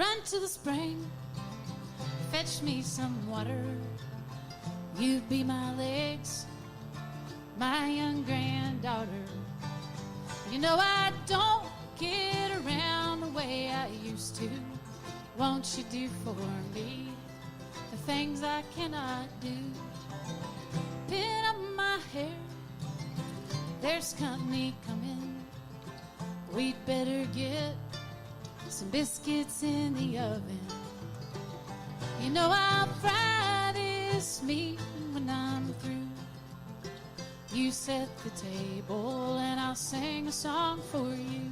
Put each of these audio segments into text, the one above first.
run to the spring, fetch me some water. You'd be my legs, my young granddaughter. You know I don't get around the way I used to. Won't you do for me the things I cannot do? Pin up my hair, there's company coming. We'd better get some biscuits in the oven. You know I'll fry this meat when I'm through. You set the table and I'll sing a song for you.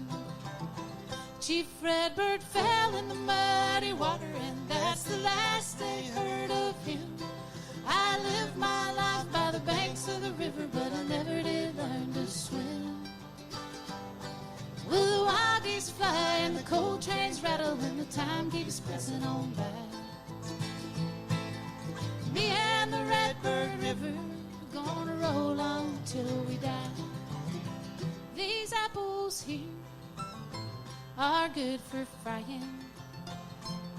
Chief Redbird fell in the muddy water, and that's the last they heard of him. I lived my life by the banks of the river, but I never did learn to swim. Will the wild geese fly and the coal trains rattle, and the time keeps pressing on by? Me and the Redbird River are gonna roll on till we die. These apples here are good for frying.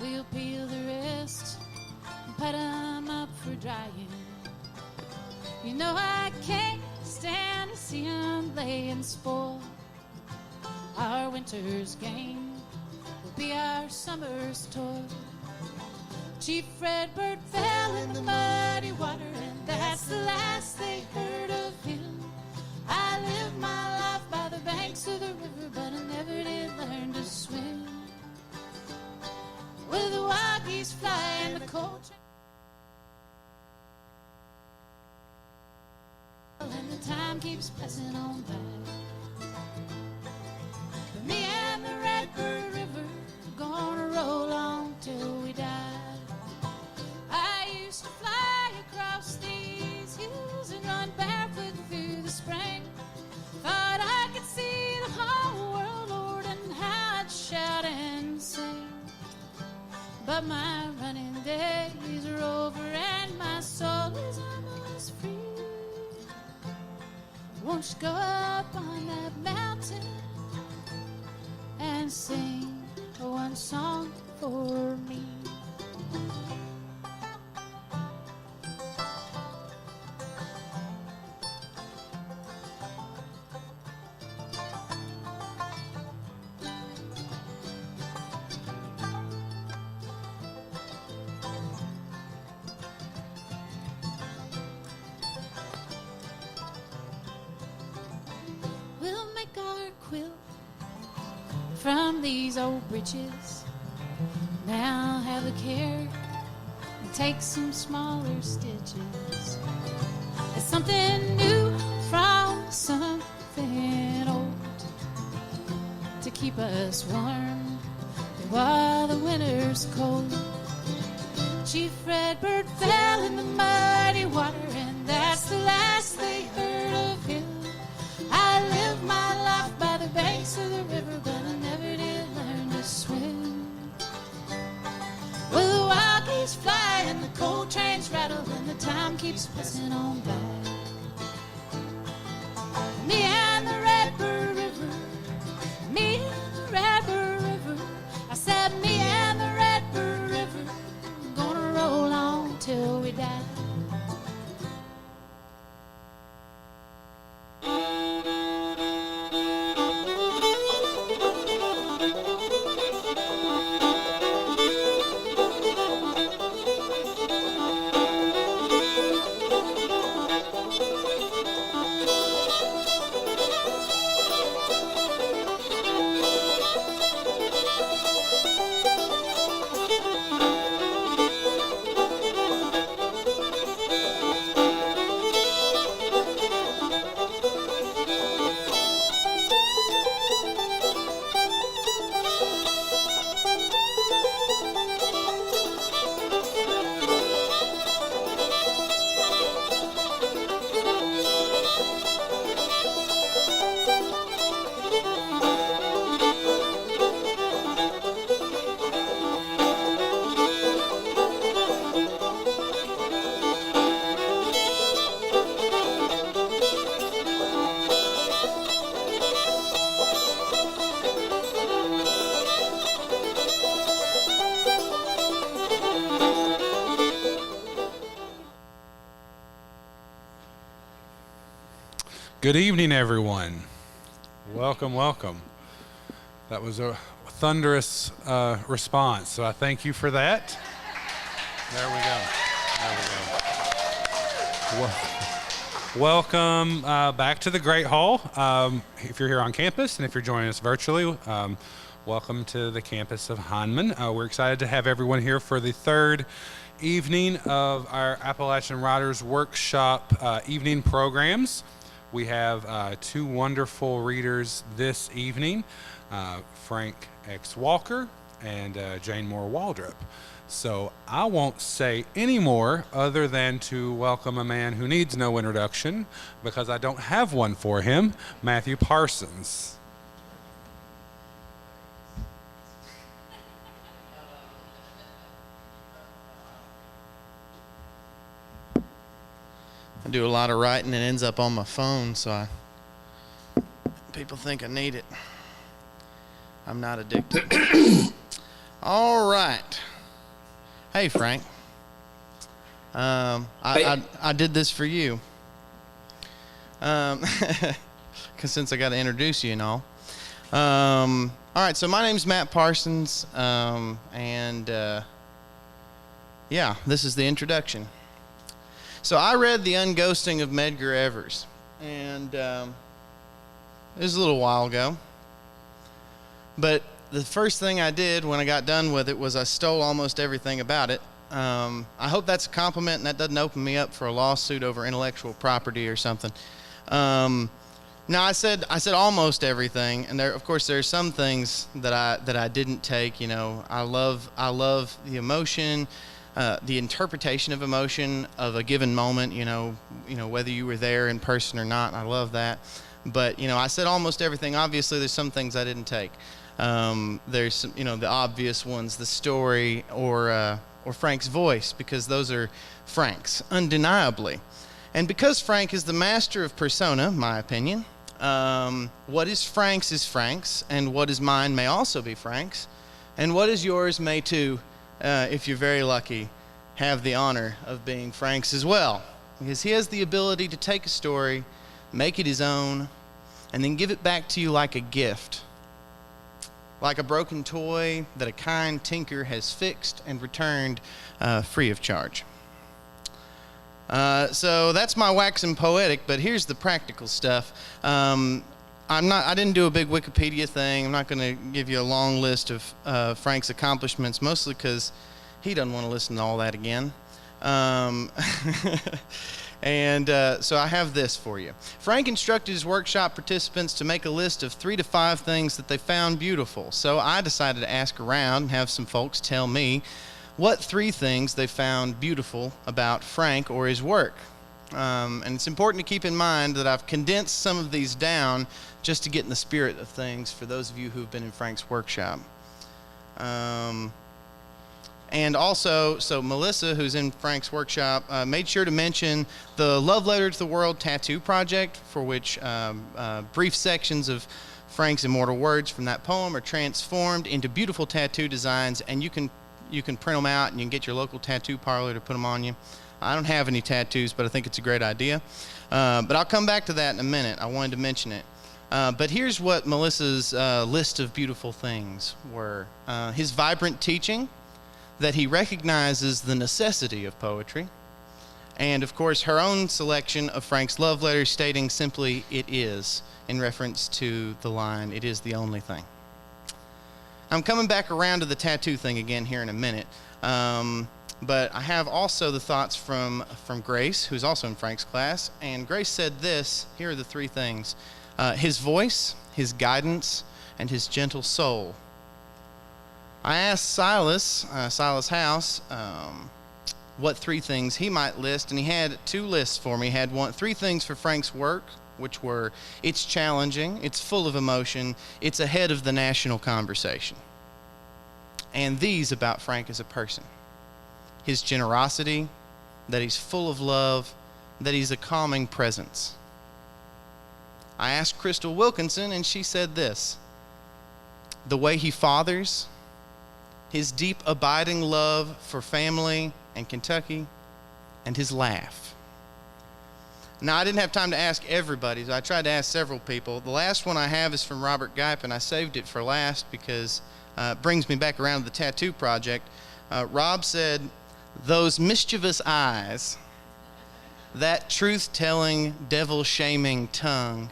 We'll peel the rest and put 'em up for drying. You know I can't stand to see 'em lay and spoil. Our winter's gain will be our summer's toil. Chief Redbird fell in the muddy water, and that's the last they heard of him. I lived my life by the banks of the river, but I never did learn to swim. Where the wild geese fly and the cold and the time keeps passing on by. But me and the Redbird River are gonna roll on till we die. I used to fly across these hills and run barefoot through the spring. Thought I could see the whole world, Lord, and how I'd shout and sing. But my running days are over and my soul is almost free. Won't you go up on that mountain and sing one song for me? From these old breeches, now have a care and take some smaller stitches. It's something new from something old to keep us warm while the winter's cold. Chief Redbird fell in the muddy water, and that's the last they heard of him. I lived my life by the banks of the river, but I never did learn to swim. Well, the wild geese fly and the coal trains rattle, and the time keeps passing on by. Me and the Redbird River, me and the Redbird River, I said me and the Redbird River, gonna roll on till we die. Good evening, everyone. Welcome, welcome. That was a thunderous response, so I thank you for that. There we go. Welcome back to the Great Hall. If you're here on campus and if you're joining us virtually, welcome to the campus of Heinemann. We're excited to have everyone here for the third evening of our Appalachian Writers Workshop evening programs. We have two wonderful readers this evening, Frank X. Walker and Jayne Waldrop. So I won't say any more other than to welcome a man who needs no introduction because I don't have one for him, Matthew Parsons. I do a lot of writing and it ends up on my phone, so people think I need it. I'm not addicted. All right. Hey, Frank. I did this for you. 'Cause since I got to introduce you and all. All right, so my name's Matt Parsons, yeah, this is the introduction. So I read The Unghosting of Medgar Evers, and it was a little while ago. But the first thing I did when I got done with it was I stole almost everything about it. I hope that's a compliment and that doesn't open me up for a lawsuit over intellectual property or something. No, I said almost everything, and of course there are some things that I didn't take. You know, I love the emotion. The interpretation of emotion of a given moment, you know, whether you were there in person or not, I love that. But, I said almost everything. Obviously, there's some things I didn't take. There's some, the obvious ones, the story or Frank's voice, because those are Frank's, undeniably. And because Frank is the master of persona, my opinion, what is Frank's, and what is mine may also be Frank's, and what is yours may too, if you're very lucky, have the honor of being Frank's as well. Because he has the ability to take a story, make it his own, and then give it back to you like a gift. Like a broken toy that a kind tinker has fixed and returned free of charge. So that's my waxing poetic, but here's the practical stuff. I didn't do a big Wikipedia thing. I'm not going to give you a long list of Frank's accomplishments, mostly because he doesn't want to listen to all that again. So I have this for you. Frank instructed his workshop participants to make a list of 3 to 5 things that they found beautiful. So I decided to ask around and have some folks tell me what 3 things they found beautiful about Frank or his work. And it's important to keep in mind that I've condensed some of these down just to get in the spirit of things for those of you who've been in Frank's workshop. And also, so Melissa, who's in Frank's workshop, made sure to mention the Love Letter to the World tattoo project, for which brief sections of Frank's immortal words from that poem are transformed into beautiful tattoo designs, and you can print them out and you can get your local tattoo parlor to put them on you. I don't have any tattoos, but I think it's a great idea. But I'll come back to that in a minute. I wanted to mention it. But here's what Melissa's list of beautiful things were. His vibrant teaching, that he recognizes the necessity of poetry, and of course her own selection of Frank's love letter stating simply, "It is," in reference to the line, "It is the only thing." I'm coming back around to the tattoo thing again here in a minute. But I have also the thoughts from Grace, who's also in Frank's class. And Grace said this, here are the 3 things. His voice, his guidance, and his gentle soul. I asked Silas House, what 3 things he might list, and he had 2 lists for me. He had 3 things for Frank's work, which were, it's challenging, it's full of emotion, it's ahead of the national conversation. And these about Frank as a person. His generosity, that he's full of love, that he's a calming presence. I asked Crystal Wilkinson, and she said this: the way he fathers, his deep abiding love for family and Kentucky, and his laugh. Now, I didn't have time to ask everybody, so I tried to ask several people. The last one I have is from Robert Gipe, and I saved it for last because it brings me back around to the tattoo project. Rob said, "Those mischievous eyes, that truth-telling, devil-shaming tongue,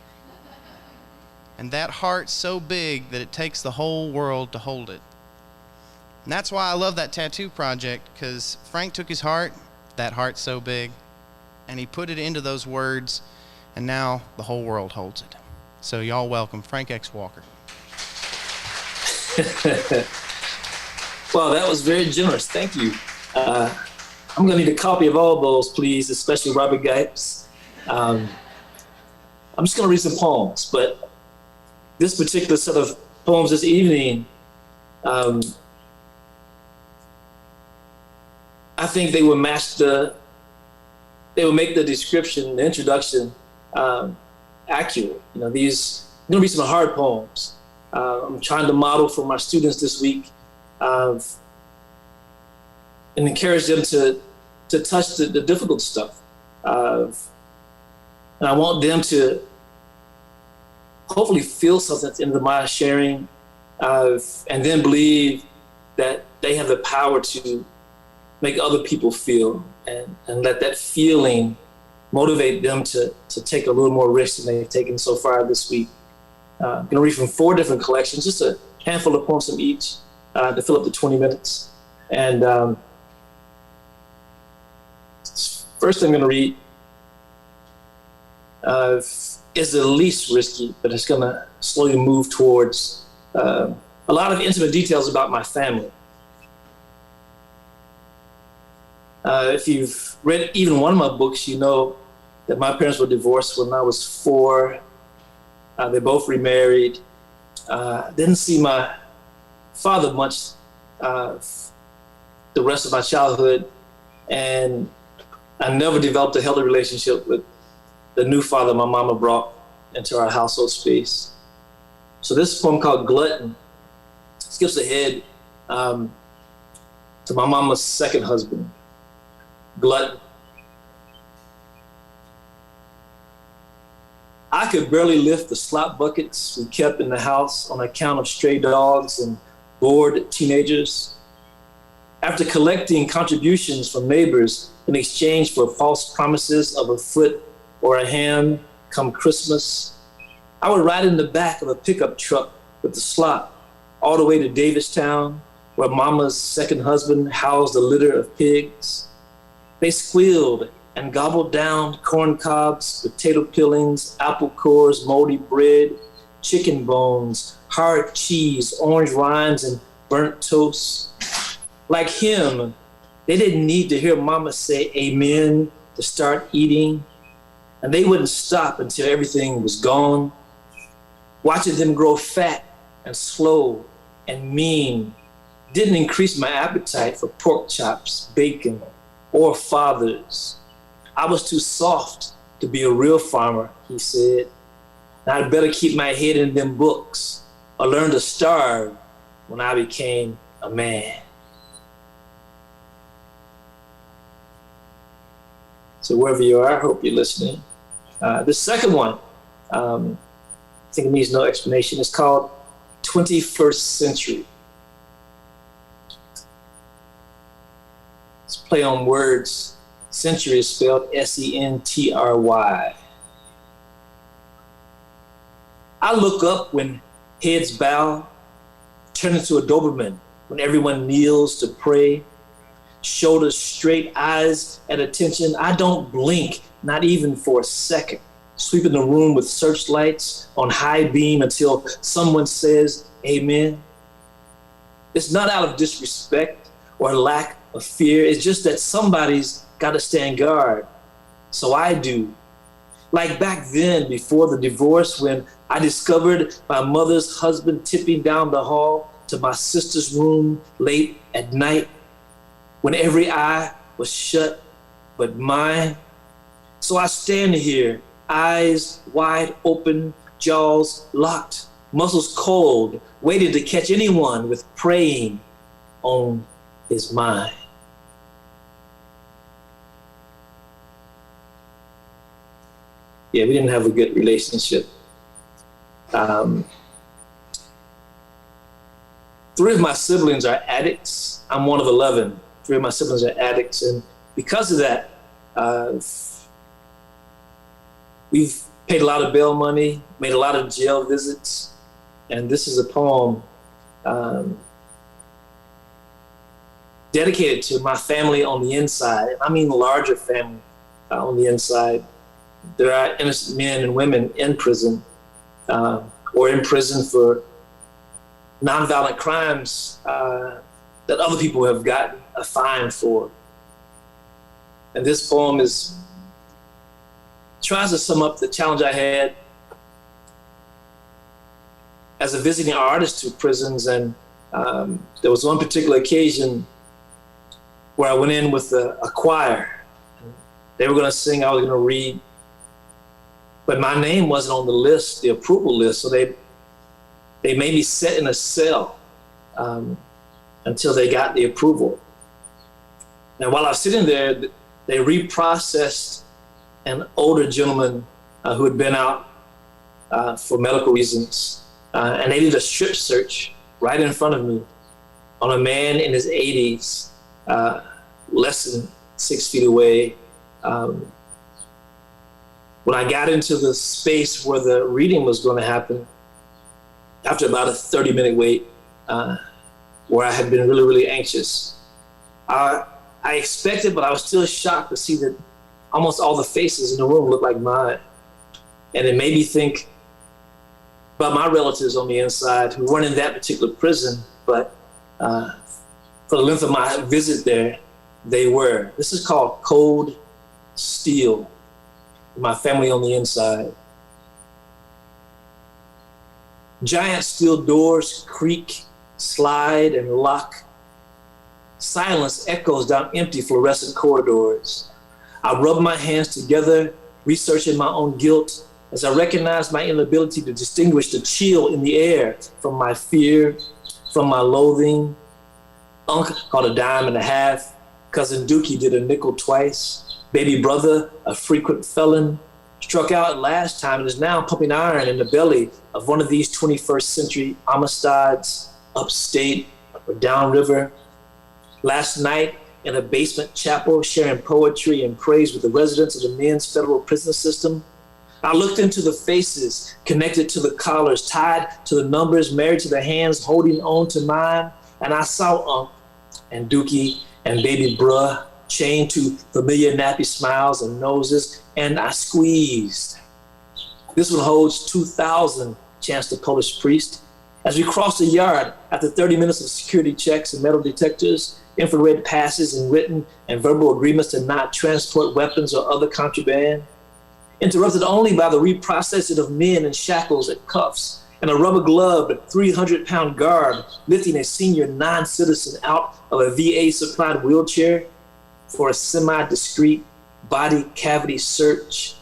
and that heart so big that it takes the whole world to hold it." And that's why I love that tattoo project, because Frank took his heart, that heart so big, and he put it into those words, and now the whole world holds it. So y'all welcome Frank X. Walker. Wow, that was very generous. Thank you. I'm going to need a copy of all those, please, especially Robert Gipe's. I'm just going to read some poems, but this particular set of poems this evening, I think they will they will make the description, the introduction, accurate. You know, these are going to be some hard poems. I'm trying to model for my students this week and encourage them to touch the difficult stuff. And I want them to hopefully feel something at the end of my sharing, and then believe that they have the power to make other people feel, and let that feeling motivate them to take a little more risk than they've taken so far this week. I'm going to read from 4 different collections, just a handful of poems from each to fill up the 20 minutes. And first I'm going to read is the least risky, but it's going to slowly move towards a lot of intimate details about my family. If you've read even one of my books, you know that my parents were divorced when I was 4. They both remarried. Didn't see my father much the rest of my childhood, and I never developed a healthy relationship with the new father my mama brought into our household space. So this poem called Glutton skips ahead to my mama's second husband, Glutton. I could barely lift the slop buckets we kept in the house on account of stray dogs and bored teenagers. After collecting contributions from neighbors in exchange for false promises of a foot or a ham come Christmas, I would ride in the back of a pickup truck with the slop all the way to Davistown, where Mama's second husband housed a litter of pigs. They squealed and gobbled down corn cobs, potato peelings, apple cores, moldy bread, chicken bones, hard cheese, orange rinds, and burnt toast. Like him, they didn't need to hear Mama say amen to start eating, and they wouldn't stop until everything was gone. Watching them grow fat and slow and mean didn't increase my appetite for pork chops, bacon, or fathers. I was too soft to be a real farmer, he said. And I'd better keep my head in them books or learn to starve when I became a man. So wherever you are, I hope you're listening. The second one, I think it needs no explanation. It's called 21st Century. It's a play on words. Century is spelled S-E-N-T-R-Y. I look up when heads bow, turn into a Doberman when everyone kneels to pray. Shoulders straight, eyes at attention. I don't blink, not even for a second. Sweeping the room with searchlights on high beam until someone says amen. It's not out of disrespect or lack of fear. It's just that somebody's got to stand guard. So I do. Like back then, before the divorce, when I discovered my mother's husband tipping down the hall to my sister's room late at night, when every eye was shut but mine. So I stand here, eyes wide open, jaws locked, muscles cold, waiting to catch anyone with preying on his mind. Yeah, we didn't have a good relationship. Three of my siblings are addicts. I'm one of 11. Three of my siblings are addicts. And because of that, we've paid a lot of bail money, made a lot of jail visits. And this is a poem dedicated to my family on the inside. I mean, larger family on the inside. There are innocent men and women in prison or in prison for nonviolent crimes that other people have gotten a fine for. And this poem tries to sum up the challenge I had as a visiting artist to prisons. And there was one particular occasion where I went in with a choir. They were going to sing, I was going to read. But my name wasn't on the list, the approval list, so they made me sit in a cell until they got the approval. Now, while I was sitting there, they reprocessed an older gentleman who had been out for medical reasons, and they did a strip search right in front of me on a man in his 80s, less than 6 feet away. When I got into the space where the reading was going to happen, after about a 30-minute wait, where I had been really, really anxious, I expected, but I was still shocked to see that almost all the faces in the room looked like mine. And it made me think about my relatives on the inside who weren't in that particular prison, but for the length of my visit there, they were. This is called Cold Steel, my family on the inside. Giant steel doors creak, slide, and lock. Silence echoes down empty fluorescent corridors. I rub my hands together, researching my own guilt as I recognize my inability to distinguish the chill in the air from my fear, from my loathing. Unc caught a dime and a half. Cousin Dookie did a nickel twice. Baby brother, a frequent felon, struck out last time and is now pumping iron in the belly of one of these 21st century Amistades, upstate or downriver. Last night, in a basement chapel, sharing poetry and praise with the residents of the men's federal prison system, I looked into the faces, connected to the collars, tied to the numbers, married to the hands holding on to mine, and I saw Unc and Dookie and baby bruh chained to familiar nappy smiles and noses, and I squeezed. This one holds 2,000, chanced the Polish priest. As we crossed the yard, after 30 minutes of security checks and metal detectors, infrared passes and written and verbal agreements to not transport weapons or other contraband, interrupted only by the reprocessing of men in shackles and cuffs, and a rubber-gloved 300-pound guard lifting a senior non-citizen out of a VA-supplied wheelchair for a semi-discreet body cavity search.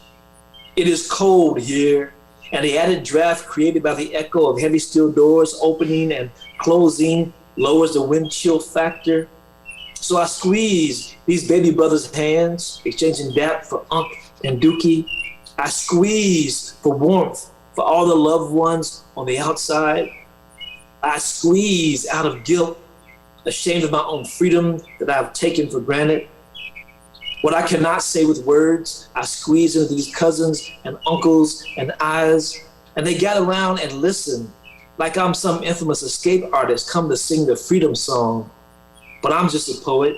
It is cold here, and the added draft created by the echo of heavy steel doors opening and closing lowers the wind chill factor. So I squeeze these baby brothers' hands, exchanging dap for Unc and Dookie. I squeeze for warmth for all the loved ones on the outside. I squeeze out of guilt, ashamed of my own freedom that I've taken for granted. What I cannot say with words, I squeeze into these cousins and uncles and aunts, and they gather around and listen like I'm some infamous escape artist come to sing the freedom song. But I'm just a poet,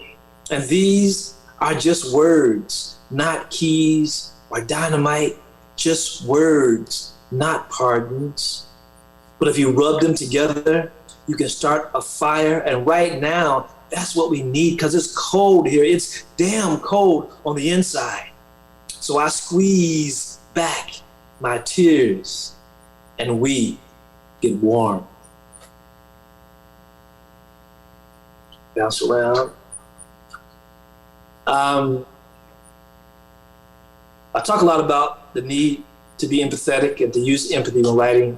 and these are just words, not keys or dynamite, just words, not pardons. But if you rub them together, you can start a fire, and right now, that's what we need, because it's cold here. It's damn cold on the inside. So I squeeze back my tears, and we get warm. Bounce around. I talk a lot about the need to be empathetic and to use empathy when writing,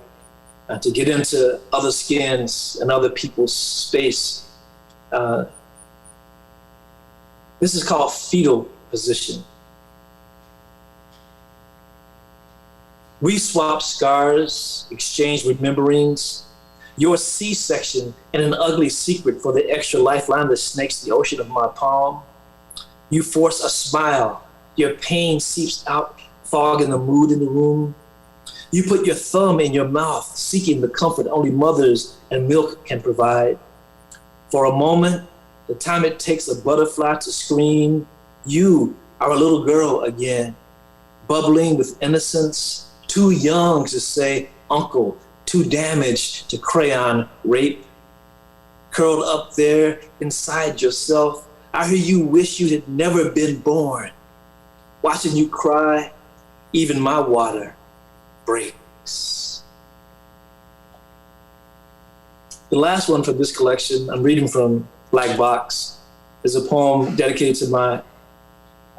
to get into other skins and other people's space. This is called fetal position. We swapped scars, exchanged rememberings, your C-section and an ugly secret for the extra lifeline that snakes the ocean of my palm. You force a smile, your pain seeps out, fog in the mood in the room. You put your thumb in your mouth, seeking the comfort only mothers and milk can provide. For a moment, the time it takes a butterfly to scream, you are a little girl again, bubbling with innocence, too young to say uncle, too damaged to crayon rape. Curled up there inside yourself, I hear you wish you had never been born. Watching you cry, even my water breaks. The last one from this collection, I'm reading from Black Box, is a poem dedicated to my,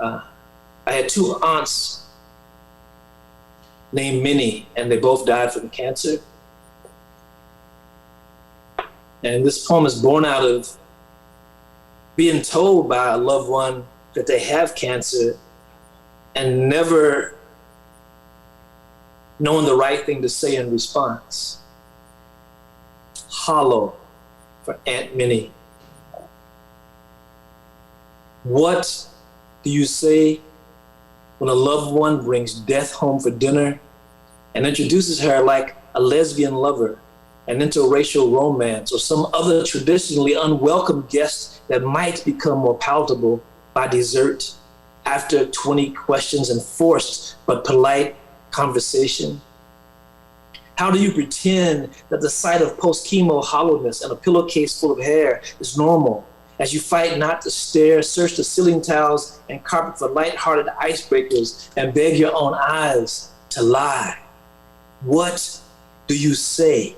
I had two aunts named Minnie, and they both died from cancer. And this poem is born out of being told by a loved one that they have cancer and never knowing the right thing to say in response. Hollow for Aunt Minnie. What do you say when a loved one brings death home for dinner and introduces her like a lesbian lover, an interracial romance, or some other traditionally unwelcome guest that might become more palatable by dessert after 20 questions and forced but polite conversation? How do you pretend that the sight of post-chemo hollowness and a pillowcase full of hair is normal as you fight not to stare, search the ceiling tiles and carpet for light-hearted icebreakers and beg your own eyes to lie? What do you say?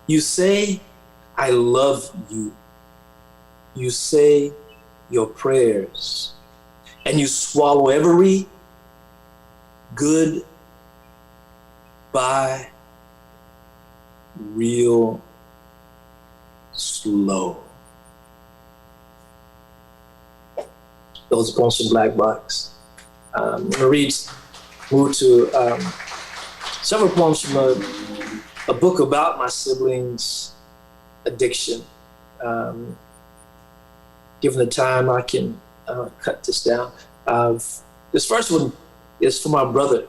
You say, I love you. You say your prayers, and you swallow every goodbye real slow. Those are poems from Black Box. I'm gonna move to several poems from a book about my siblings' addiction. Given the time, I can cut this down. This first one is for my brother,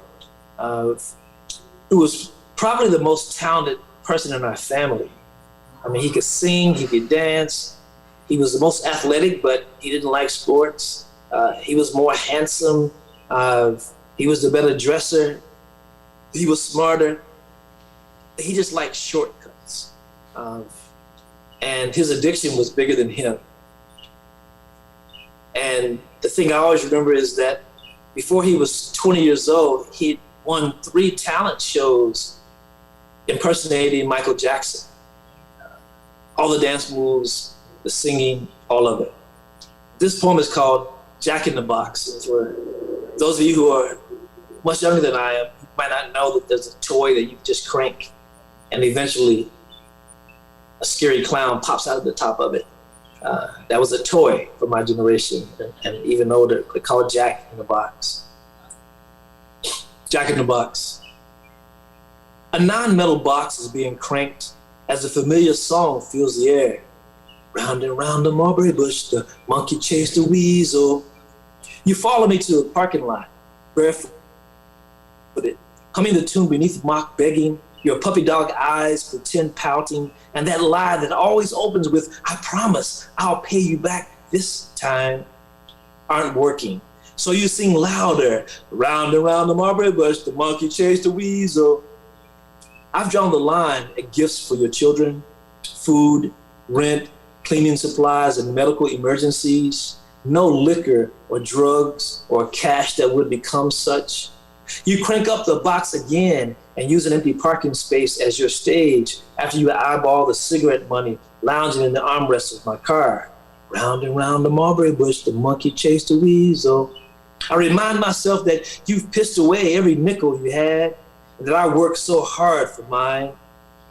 who was probably the most talented person in our family. I mean, he could sing, he could dance. He was the most athletic, but he didn't like sports. He was more handsome. He was the better dresser. He was smarter. He just liked shortcuts. And his addiction was bigger than him. And the thing I always remember is that before he was 20 years old, he won 3 talent shows impersonating Michael Jackson. All the dance moves, the singing, all of it. This poem is called Jack in the Box. And for those of you who are much younger than I am, you might not know that there's a toy that you just crank and eventually a scary clown pops out of the top of it. That was a toy for my generation, and even older. They call it Jack in the Box. Jack in the Box. A non-metal box is being cranked as a familiar song fills the air. Round and round the mulberry bush, the monkey chased the weasel. You follow me to a parking lot, barefooted, humming the tune beneath mock begging, your puppy dog eyes pretend pouting, and that lie that always opens with, I promise I'll pay you back this time, aren't working. So you sing louder, round and round the mulberry bush, the monkey chased the weasel. I've drawn the line at gifts for your children, food, rent, cleaning supplies, and medical emergencies. No liquor or drugs or cash that would become such. You crank up the box again and use an empty parking space as your stage after you eyeball the cigarette money lounging in the armrest of my car. Round and round the mulberry bush, the monkey chased the weasel. I remind myself that you've pissed away every nickel you had and that I worked so hard for mine.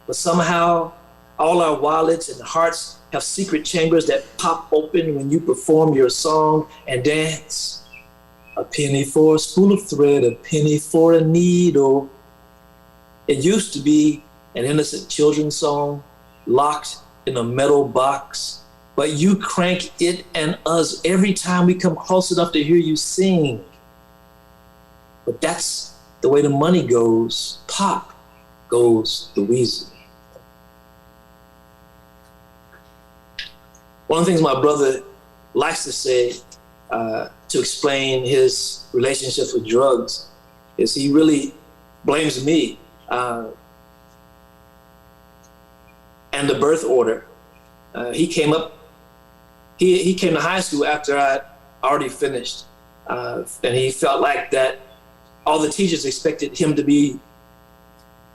But somehow, all our wallets and hearts have secret chambers that pop open when you perform your song and dance. A penny for a spool of thread, a penny for a needle. It used to be an innocent children's song locked in a metal box, but you crank it and us every time we come close enough to hear you sing. But that's the way the money goes. Pop goes the weasel. One of the things my brother likes to say to explain his relationships with drugs is he really blames me and the birth order. He came to high school after I'd already finished, and he felt like that all the teachers expected him to be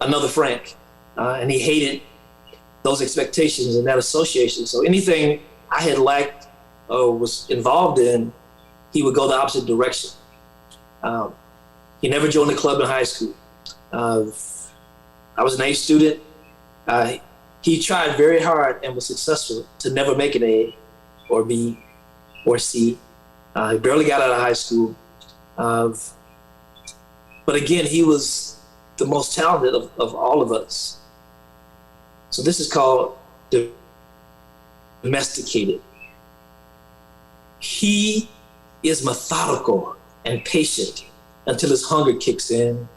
another Frank, and he hated those expectations and that association. So anything I had liked or was involved in, he would go the opposite direction. He never joined the club in high school. I was an A student. He tried very hard and was successful to never make an A or B or C. He barely got out of high school. But again, he was the most talented of all of us. So this is called domesticated. He is methodical and patient until his hunger kicks in.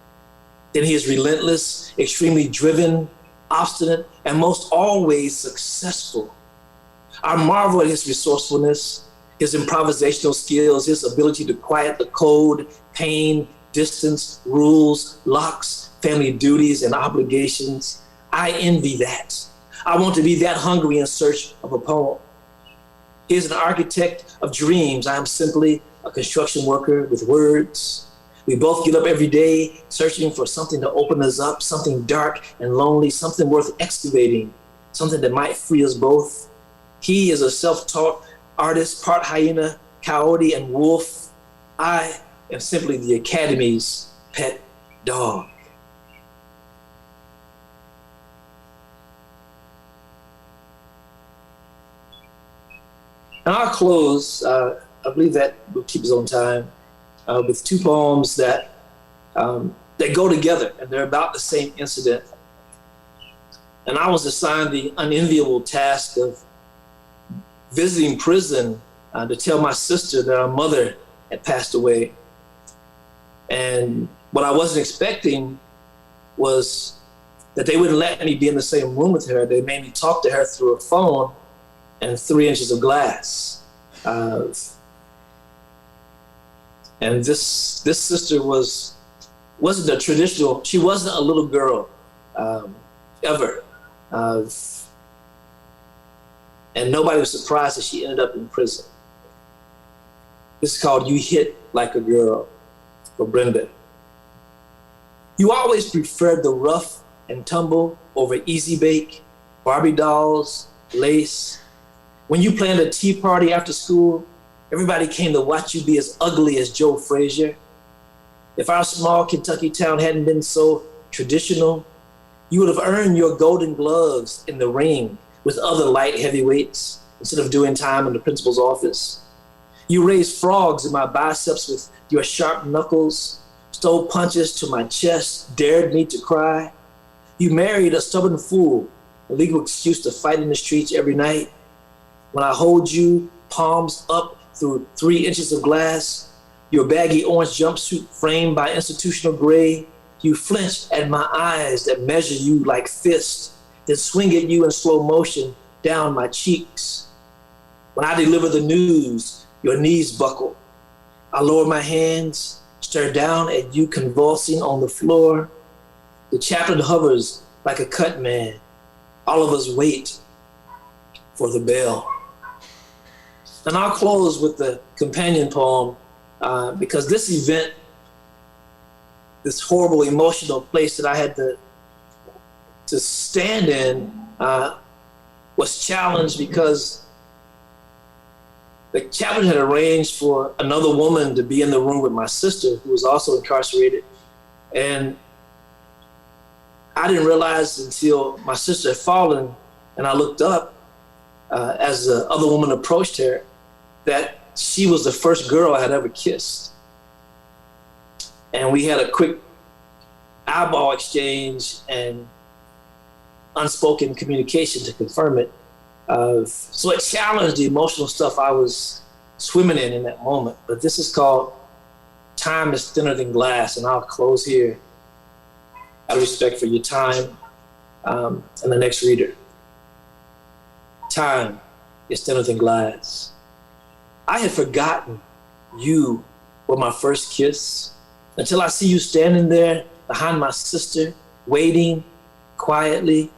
Then he is relentless, extremely driven, obstinate, and most always successful. I marvel at his resourcefulness, his improvisational skills, his ability to quiet the code, pain, distance, rules, locks, family duties, and obligations. I envy that. I want to be that hungry in search of a poem. He is an architect of dreams. I am simply a construction worker with words. We both get up every day searching for something to open us up, something dark and lonely, something worth excavating, something that might free us both. He is a self-taught artist, part hyena, coyote, and wolf. I am simply the Academy's pet dog. And I'll close, I believe that will keep us on time, with two poems that go together, and they're about the same incident. And I was assigned the unenviable task of visiting prison to tell my sister that our mother had passed away. And what I wasn't expecting was that they wouldn't let me be in the same room with her. They made me talk to her through a phone and 3 inches of glass. And this sister wasn't a traditional, she wasn't a little girl ever. And nobody was surprised that she ended up in prison. This is called You Hit Like a Girl for Brenda. You always preferred the rough and tumble over easy bake, Barbie dolls, lace. When you planned a tea party after school, everybody came to watch you be as ugly as Joe Frazier. If our small Kentucky town hadn't been so traditional, you would have earned your golden gloves in the ring with other light heavyweights instead of doing time in the principal's office. You raised frogs in my biceps with your sharp knuckles, stole punches to my chest, dared me to cry. You married a stubborn fool, a legal excuse to fight in the streets every night. When I hold you, palms up through 3 inches of glass, your baggy orange jumpsuit framed by institutional gray, you flinch at my eyes that measure you like fists, then swing at you in slow motion down my cheeks. When I deliver the news, your knees buckle. I lower my hands, stare down at you convulsing on the floor. The chaplain hovers like a cut man. All of us wait for the bell. And I'll close with the companion poem because this event, this horrible emotional place that I had to stand in was challenged because the chaplain had arranged for another woman to be in the room with my sister, who was also incarcerated. And I didn't realize until my sister had fallen and I looked up as the other woman approached her that she was the first girl I had ever kissed. And we had a quick eyeball exchange and unspoken communication to confirm it. So it challenged the emotional stuff I was swimming in that moment. But this is called Time is Thinner Than Glass, and I'll close here out of respect for your time and the next reader. Time is thinner than glass. I had forgotten you were my first kiss until I see you standing there behind my sister, waiting quietly.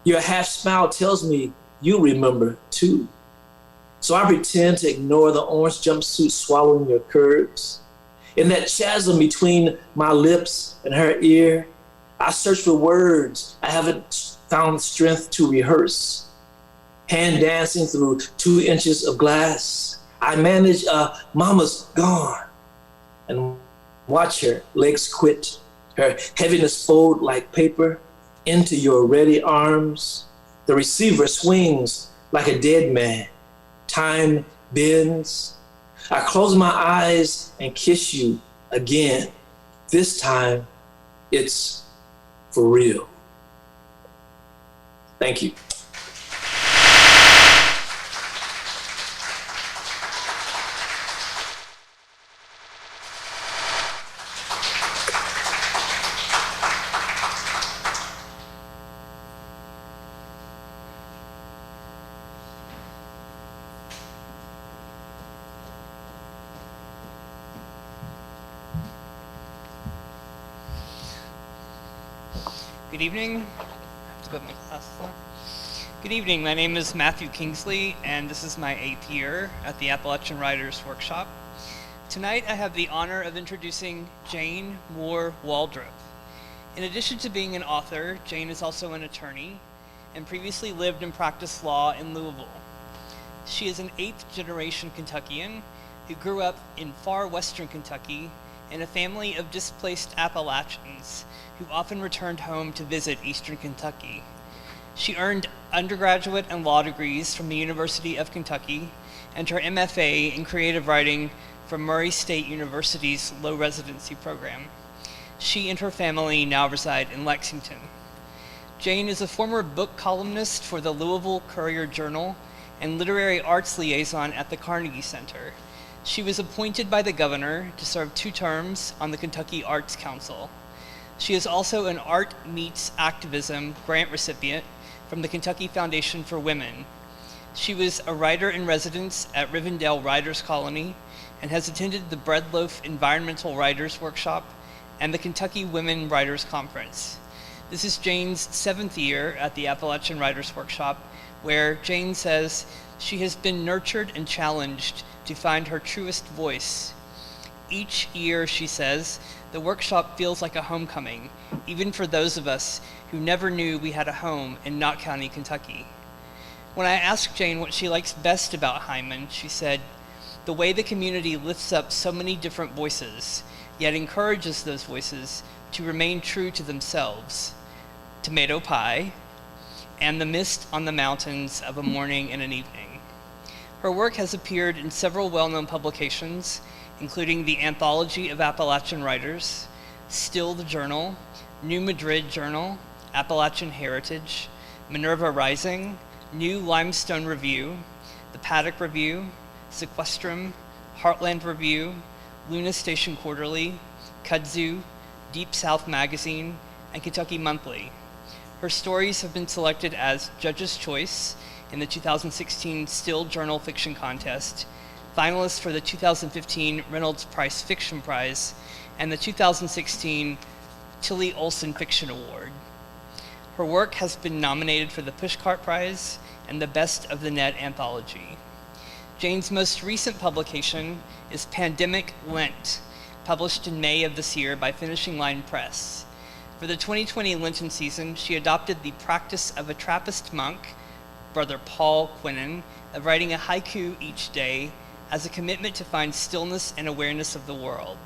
Your half smile tells me you remember too. So I pretend to ignore the orange jumpsuit swallowing your curves. In that chasm between my lips and her ear, I search for words I haven't found strength to rehearse. Hand dancing through 2 inches of glass, I manage a mama's gone and watch her legs quit, her heaviness fold like paper into your ready arms. The receiver swings like a dead man. Time bends. I close my eyes and kiss you again. This time, it's for real. Thank you. Good evening. I have to put my glasses on. Good evening. My name is Matthew Kingsley, and this is my 8th year at the Appalachian Writers Workshop. Tonight, I have the honor of introducing Jayne Moore Waldrop. In addition to being an author, Jayne is also an attorney and previously lived and practiced law in Louisville. She is an 8th-generation Kentuckian who grew up in far western Kentucky in a family of displaced Appalachians who often returned home to visit eastern Kentucky. She earned undergraduate and law degrees from the University of Kentucky and her MFA in creative writing from Murray State University's low residency program. She and her family now reside in Lexington. Jayne is a former book columnist for the Louisville Courier-Journal and literary arts liaison at the Carnegie Center. She was appointed by the governor to serve 2 terms on the Kentucky Arts Council. She is also an Art Meets Activism grant recipient from the Kentucky Foundation for Women. She was a writer in residence at Rivendell Writers Colony and has attended the Breadloaf Environmental Writers Workshop and the Kentucky Women Writers Conference. This is Jayne's 7th year at the Appalachian Writers Workshop, where Jayne says she has been nurtured and challenged to find her truest voice. Each year, she says, the workshop feels like a homecoming, even for those of us who never knew we had a home in Knott County, Kentucky. When I asked Jayne what she likes best about Hyman, she said, the way the community lifts up so many different voices, yet encourages those voices to remain true to themselves. Tomato pie, and the mist on the mountains of a morning and an evening. Her work has appeared in several well-known publications, including the Anthology of Appalachian Writers, Still the Journal, New Madrid Journal, Appalachian Heritage, Minerva Rising, New Limestone Review, the Paddock Review, Sequestrum, Heartland Review, Luna Station Quarterly, Kudzu, Deep South Magazine, and Kentucky Monthly. Her stories have been selected as Judge's Choice in the 2016 Still Journal Fiction Contest, finalist for the 2015 Reynolds Price Fiction Prize, and the 2016 Tilly Olson Fiction Award. Her work has been nominated for the Pushcart Prize and the Best of the Net Anthology. Jayne's most recent publication is Pandemic Lent, published in May of this year by Finishing Line Press. For the 2020 Lenten season, she adopted the practice of a Trappist monk, Brother Paul Quinnen, of writing a haiku each day as a commitment to find stillness and awareness of the world.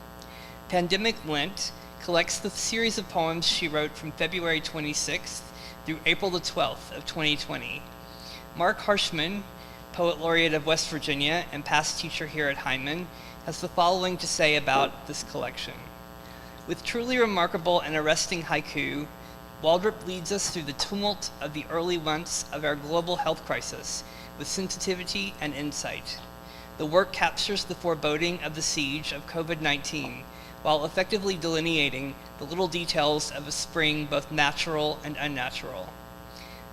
Pandemic Lent collects the series of poems she wrote from February 26th through April the 12th of 2020. Mark Harshman, Poet Laureate of West Virginia and past teacher here at Hyman, has the following to say about this collection. With truly remarkable and arresting haiku, Waldrop leads us through the tumult of the early months of our global health crisis with sensitivity and insight. The work captures the foreboding of the siege of COVID-19 while effectively delineating the little details of a spring both natural and unnatural.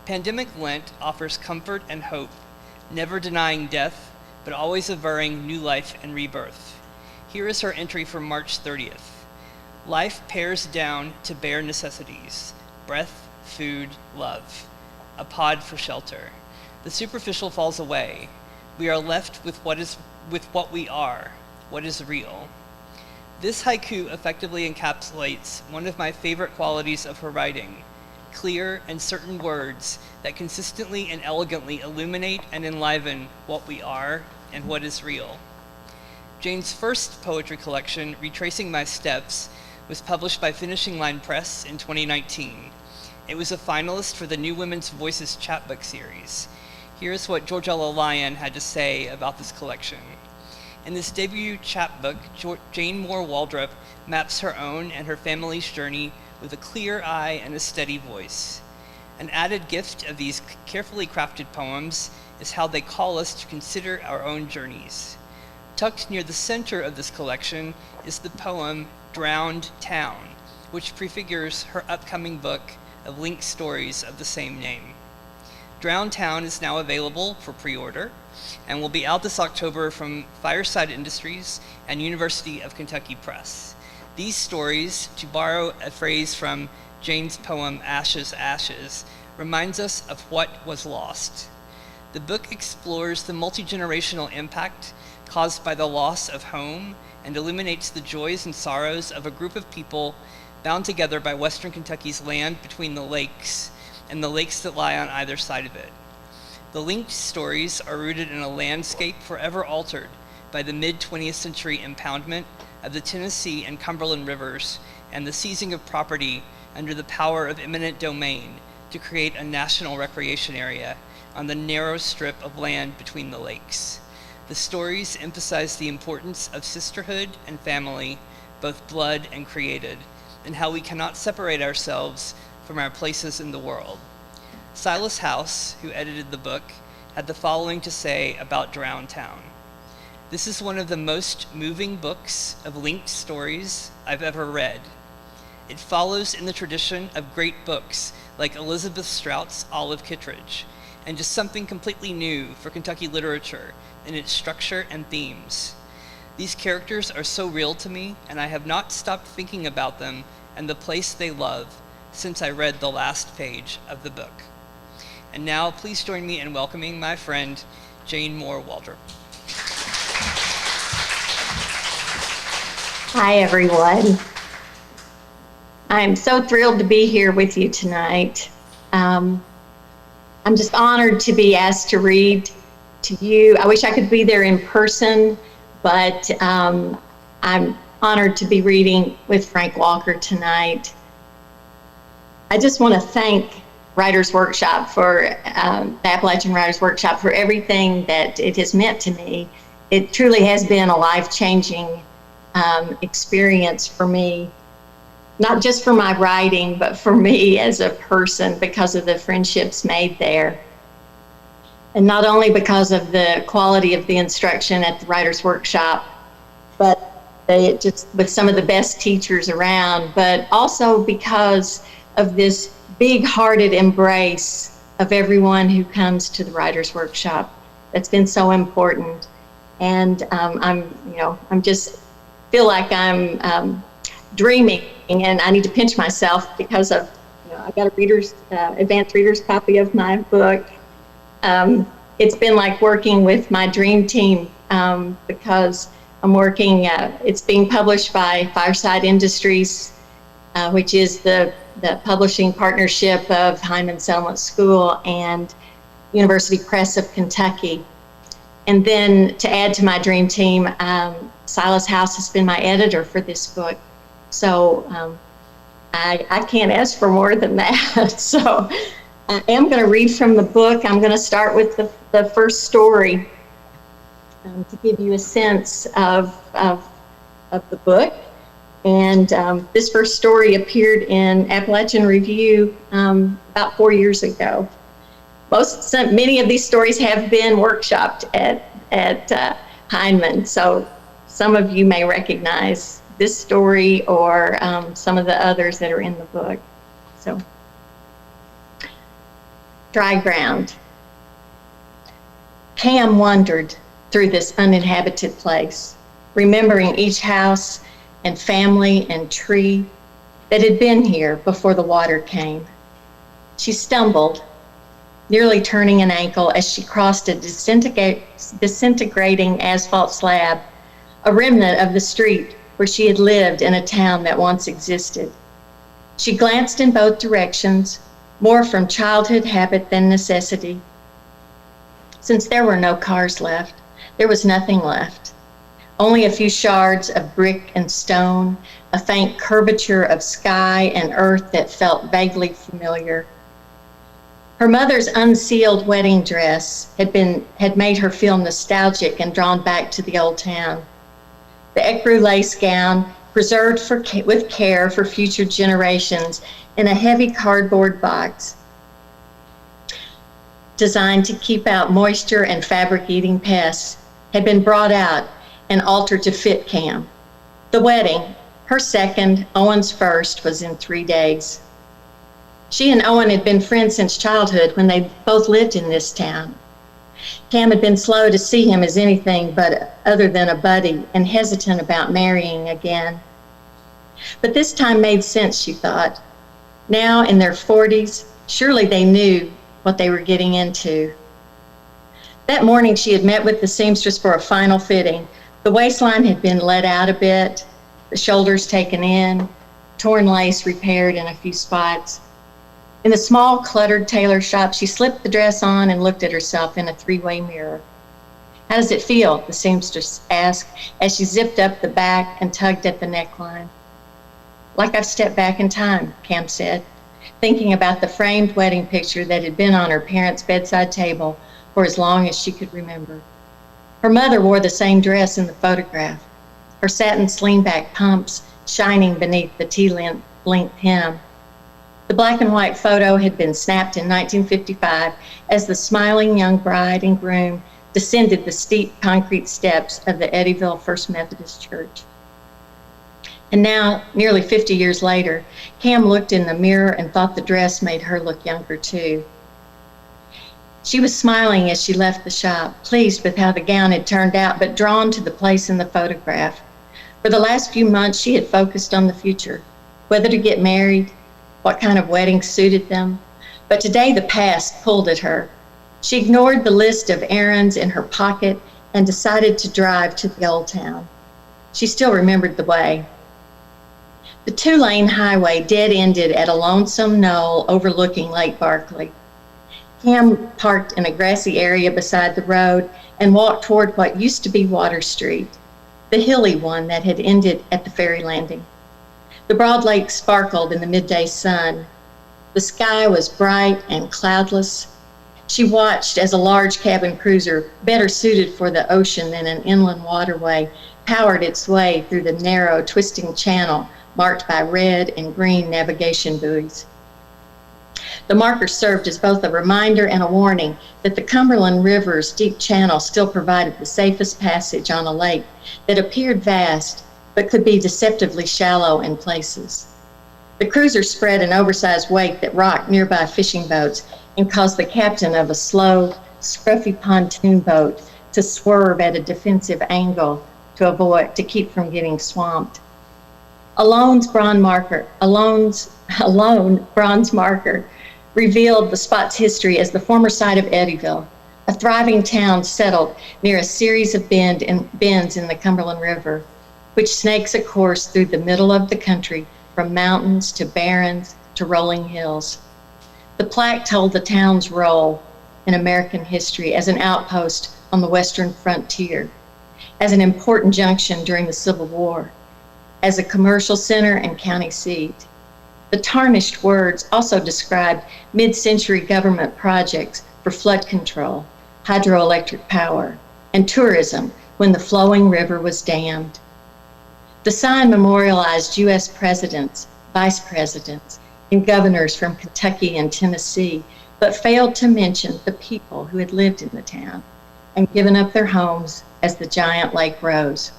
Pandemic Lent offers comfort and hope, never denying death, but always averring new life and rebirth. Here is her entry from March 30th. Life pares down to bare necessities: breath, food, love, a pod for shelter. The superficial falls away. We are left with what we are, what is real. This haiku effectively encapsulates one of my favorite qualities of her writing: clear and certain words that consistently and elegantly illuminate and enliven what we are and what is real. Jayne's first poetry collection, Retracing My Steps, was published by Finishing Line Press in 2019. It was a finalist for the New Women's Voices chapbook series. Here's what Georgella Lyon had to say about this collection. In this debut chapbook, Jayne Moore Waldrop maps her own and her family's journey with a clear eye and a steady voice. An added gift of these carefully crafted poems is how they call us to consider our own journeys. Tucked near the center of this collection is the poem Drowned Town, which prefigures her upcoming book of linked stories of the same name. Drowned Town is now available for pre-order and will be out this October from Fireside Industries and University of Kentucky Press. These stories, to borrow a phrase from Jayne's poem Ashes, Ashes, reminds us of what was lost. The book explores the multi-generational impact caused by the loss of home and illuminates the joys and sorrows of a group of people bound together by Western Kentucky's land between the lakes and the lakes that lie on either side of it. The linked stories are rooted in a landscape forever altered by the mid-20th century impoundment of the Tennessee and Cumberland rivers and the seizing of property under the power of eminent domain to create a national recreation area on the narrow strip of land between the lakes. The stories emphasize the importance of sisterhood and family, both blood and created, and how we cannot separate ourselves from our places in the world. Silas House, who edited the book, had the following to say about Drowned Town. This is one of the most moving books of linked stories I've ever read. It follows in the tradition of great books like Elizabeth Strout's Olive Kittredge, and just something completely new for Kentucky literature in its structure and themes. These characters are so real to me, and I have not stopped thinking about them and the place they love since I read the last page of the book. And now, please join me in welcoming my friend, Jayne Moore Waldrop. Hi, everyone. I'm so thrilled to be here with you tonight. I'm just honored to be asked to read to you. I wish I could be there in person, but I'm honored to be reading with Frank Walker tonight. I just want to thank Writers Workshop for the Appalachian Writers Workshop for everything that it has meant to me. It truly has been a life-changing experience for me, not just for my writing, but for me as a person because of the friendships made there. And not only because of the quality of the instruction at the Writers Workshop, but just with some of the best teachers around, but also because of this big-hearted embrace of everyone who comes to the Writers Workshop. That's been so important. And I'm just feel like I'm dreaming, and I need to pinch myself because of, I got a advanced reader's copy of my book. It's been like working with my dream team because I'm working, it's being published by Fireside Industries, which is the publishing partnership of Hyman Settlement School and University Press of Kentucky. And then to add to my dream team, Silas House has been my editor for this book. So I can't ask for more than that. So I am going to read from the book. I'm going to start with the first story to give you a sense of the book. And this first story appeared in Appalachian Review about 4 years ago. Many of these stories have been workshopped at Heinemann, so some of you may recognize this story or some of the others that are in the book. So, dry ground. Cam wandered through this uninhabited place, remembering each house and family and tree that had been here before the water came. She stumbled, nearly turning an ankle as she crossed a disintegrating asphalt slab, a remnant of the street where she had lived in a town that once existed. She glanced in both directions, more from childhood habit than necessity. Since there were no cars left, there was nothing left. Only a few shards of brick and stone, a faint curvature of sky and earth that felt vaguely familiar. Her mother's unsealed wedding dress had made her feel nostalgic and drawn back to the old town. The ecru lace gown, preserved with care for future generations in a heavy cardboard box, designed to keep out moisture and fabric-eating pests, had been brought out and altered to fit Cam. The wedding, her second, Owen's first, was in 3 days. She and Owen had been friends since childhood when they both lived in this town. Cam had been slow to see him as anything but other than a buddy and hesitant about marrying again. But this time made sense, she thought. Now in their 40s, surely they knew what they were getting into. That morning she had met with the seamstress for a final fitting. The waistline had been let out a bit, the shoulders taken in, torn lace repaired in a few spots. In the small, cluttered tailor shop, she slipped the dress on and looked at herself in a three-way mirror. "How does it feel?" the seamstress asked as she zipped up the back and tugged at the neckline. "Like I've stepped back in time," Cam said, thinking about the framed wedding picture that had been on her parents' bedside table for as long as she could remember. Her mother wore the same dress in the photograph, her satin sling-back pumps shining beneath the T-length hem. The black and white photo had been snapped in 1955 as the smiling young bride and groom descended the steep concrete steps of the Eddyville First Methodist Church. And now, nearly 50 years later, Cam looked in the mirror and thought the dress made her look younger too. She was smiling as she left the shop, pleased with how the gown had turned out, but drawn to the place in the photograph. For the last few months, she had focused on the future, whether to get married, what kind of wedding suited them. But today the past pulled at her. She ignored the list of errands in her pocket and decided to drive to the old town. She still remembered the way. The 2-lane highway dead-ended at a lonesome knoll overlooking Lake Barkley. Cam parked in a grassy area beside the road and walked toward what used to be Water Street, the hilly one that had ended at the ferry landing. The broad lake sparkled in the midday sun. The sky was bright and cloudless. She watched as a large cabin cruiser, better suited for the ocean than an inland waterway, powered its way through the narrow, twisting channel marked by red and green navigation buoys. The marker served as both a reminder and a warning that the Cumberland River's deep channel still provided the safest passage on a lake that appeared vast but could be deceptively shallow in places. The cruiser spread an oversized wake that rocked nearby fishing boats and caused the captain of a slow, scruffy pontoon boat to swerve at a defensive angle to keep from getting swamped. A lone bronze marker revealed the spot's history as the former site of Eddyville, a thriving town settled near a series of bends in the Cumberland River, which snakes a course through the middle of the country from mountains to barrens to rolling hills. The plaque told the town's role in American history as an outpost on the western frontier, as an important junction during the Civil War, as a commercial center and county seat. The tarnished words also described mid-century government projects for flood control, hydroelectric power, and tourism when the flowing river was dammed. The sign memorialized U.S. presidents, vice presidents, and governors from Kentucky and Tennessee, but failed to mention the people who had lived in the town and given up their homes as the giant lake rose.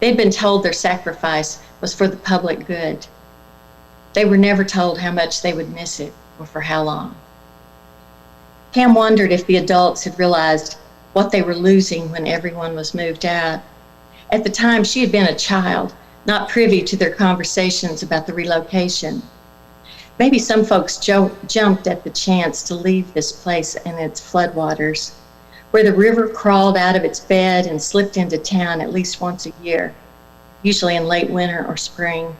They'd been told their sacrifice was for the public good. They were never told how much they would miss it or for how long. Cam wondered if the adults had realized what they were losing when everyone was moved out. At the time, she had been a child, not privy to their conversations about the relocation. Maybe some folks jumped at the chance to leave this place and its floodwaters, where the river crawled out of its bed and slipped into town at least once a year, usually in late winter or spring.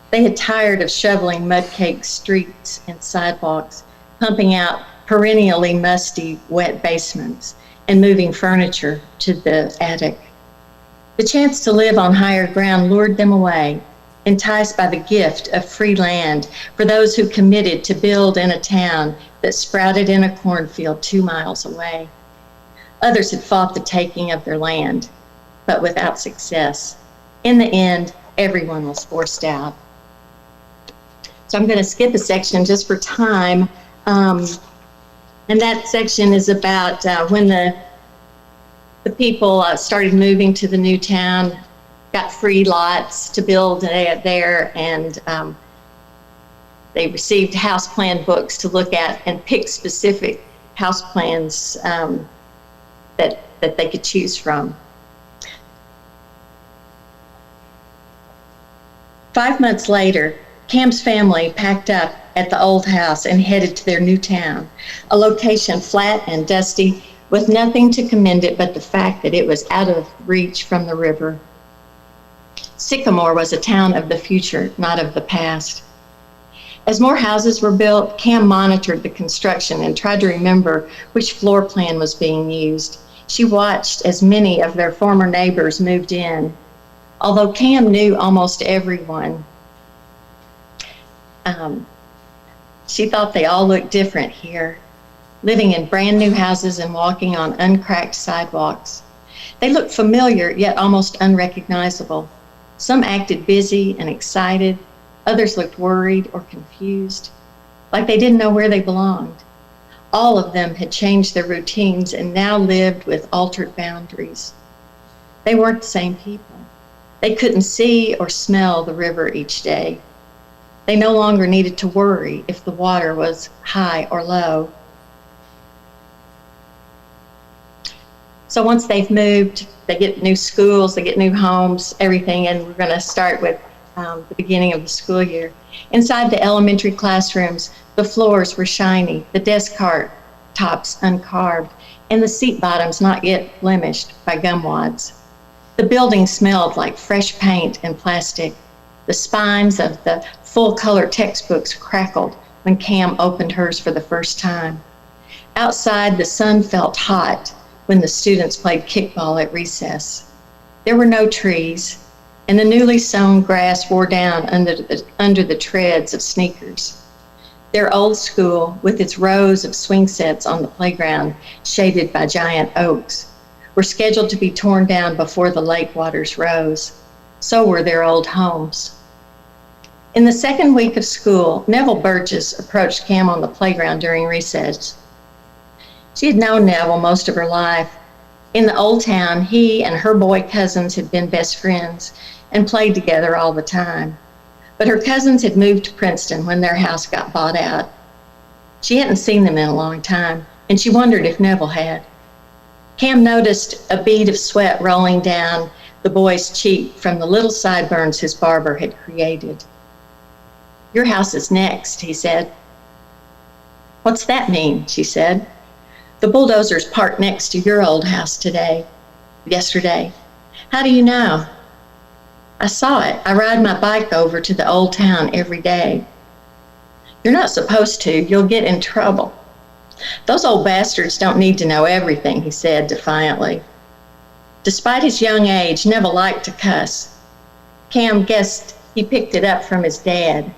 They had tired of shoveling mud-caked streets and sidewalks, pumping out perennially musty, wet basements, and moving furniture to the attic. The chance to live on higher ground lured them away, enticed by the gift of free land for those who committed to build in a town that sprouted in a cornfield 2 miles away. Others had fought the taking of their land, but without success. In the end, everyone was forced out. So I'm going to skip a section just for time. And that section is about when the people started moving to the new town, got free lots to build there, and they received house plan books to look at and pick specific house plans that they could choose from. 5 months later, Cam's family packed up at the old house and headed to their new town, a location flat and dusty with nothing to commend it but the fact that it was out of reach from the river. Sycamore was a town of the future, not of the past. As more houses were built, Cam monitored the construction and tried to remember which floor plan was being used. She watched as many of their former neighbors moved in. Although Cam knew almost everyone, she thought they all looked different here, living in brand new houses and walking on uncracked sidewalks. They looked familiar, yet almost unrecognizable. Some acted busy and excited. Others looked worried or confused, like they didn't know where they belonged. All of them had changed their routines and now lived with altered boundaries. They weren't the same people. They couldn't see or smell the river each day. They no longer needed to worry if the water was high or low. So once they've moved, they get new schools, they get new homes, everything, and we're going to start with the beginning of the school year. Inside the elementary classrooms, the floors were shiny, the desk tops uncarved, and the seat bottoms not yet blemished by gum wads. The building smelled like fresh paint and plastic. The spines of the full-color textbooks crackled when Cam opened hers for the first time. Outside, the sun felt hot when the students played kickball at recess. There were no trees, and the newly sown grass wore down under the treads of sneakers. Their old school, with its rows of swing sets on the playground shaded by giant oaks, were scheduled to be torn down before the lake waters rose. So were their old homes. In the second week of school, Neville Burgess approached Cam on the playground during recess. She had known Neville most of her life. In the old town, he and her boy cousins had been best friends and played together all the time. But her cousins had moved to Princeton when their house got bought out. She hadn't seen them in a long time, and she wondered if Neville had. Cam noticed a bead of sweat rolling down the boy's cheek from the little sideburns his barber had created. "Your house is next," he said. "What's that mean?" she said. "The bulldozers parked next to your old house yesterday. How do you know?" "I saw it. I ride my bike over to the old town every day." "You're not supposed to. You'll get in trouble." "Those old bastards don't need to know everything," he said defiantly. Despite his young age, Neville liked to cuss. Cam guessed he picked it up from his dad.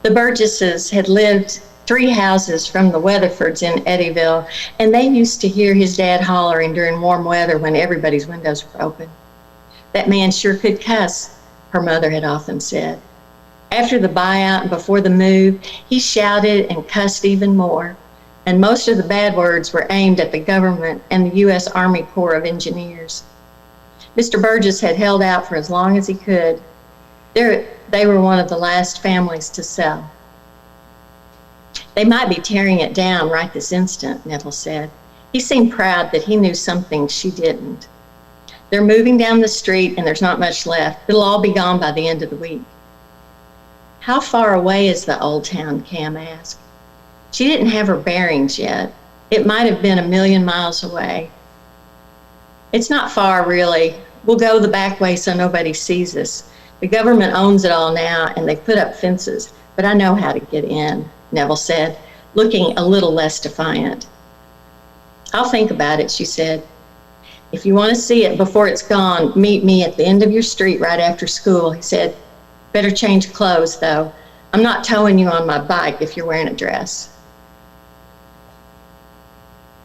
The Burgesses had lived 3 houses from the Weatherfords in Eddyville, and they used to hear his dad hollering during warm weather when everybody's windows were open. That man sure could cuss, her mother had often said. After the buyout and before the move, he shouted and cussed even more, and most of the bad words were aimed at the government and the U.S. Army Corps of Engineers. Mr. Burgess had held out for as long as he could. They were one of the last families to sell. They might be tearing it down right this instant, Neville said. He seemed proud that he knew something she didn't. They're moving down the street and there's not much left. It'll all be gone by the end of the week. How far away is the old town, Cam asked. She didn't have her bearings yet. It might have been 1,000,000 miles away. It's not far, really. We'll go the back way so nobody sees us. The government owns it all now, and they put up fences, but I know how to get in, Neville said, looking a little less defiant. I'll think about it, she said. If you want to see it before it's gone, meet me at the end of your street right after school, he said. Better change clothes, though. I'm not towing you on my bike if you're wearing a dress.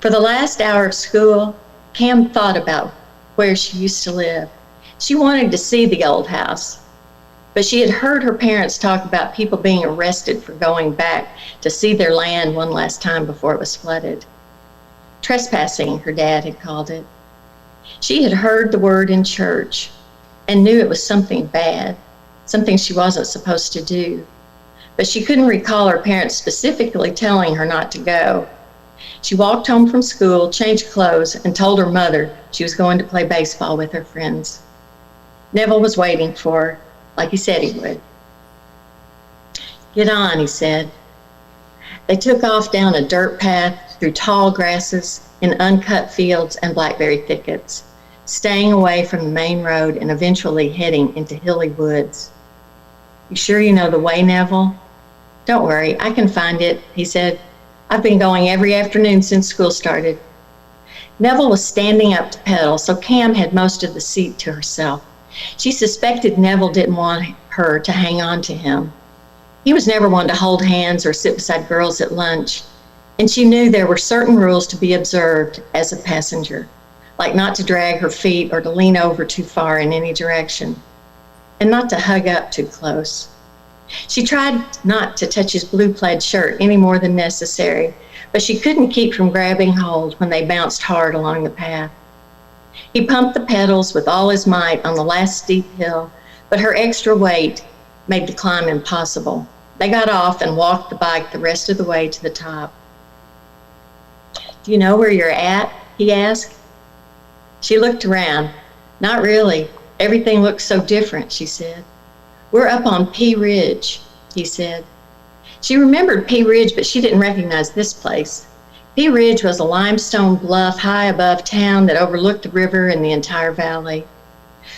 For the last hour of school, Cam thought about where she used to live. She wanted to see the old house, but she had heard her parents talk about people being arrested for going back to see their land one last time before it was flooded. Trespassing, her dad had called it. She had heard the word in church and knew it was something bad, something she wasn't supposed to do. But she couldn't recall her parents specifically telling her not to go. She walked home from school, changed clothes, and told her mother she was going to play baseball with her friends. Neville was waiting for her, like he said he would. Get on, he said. They took off down a dirt path through tall grasses in uncut fields and blackberry thickets, staying away from the main road and eventually heading into hilly woods. You sure you know the way, Neville? Don't worry, I can find it, he said. I've been going every afternoon since school started. Neville was standing up to pedal, so Cam had most of the seat to herself. She suspected Neville didn't want her to hang on to him. He was never one to hold hands or sit beside girls at lunch, and she knew there were certain rules to be observed as a passenger, like not to drag her feet or to lean over too far in any direction, and not to hug up too close. She tried not to touch his blue plaid shirt any more than necessary, but she couldn't keep from grabbing hold when they bounced hard along the path. He pumped the pedals with all his might on the last steep hill, but her extra weight made the climb impossible. They got off and walked the bike the rest of the way to the top. Do you know where you're at? He asked. She looked around. Not really. Everything looks so different, she said. We're up on Pea Ridge, he said. She remembered Pea Ridge, but she didn't recognize this place. Pea Ridge was a limestone bluff high above town that overlooked the river and the entire valley.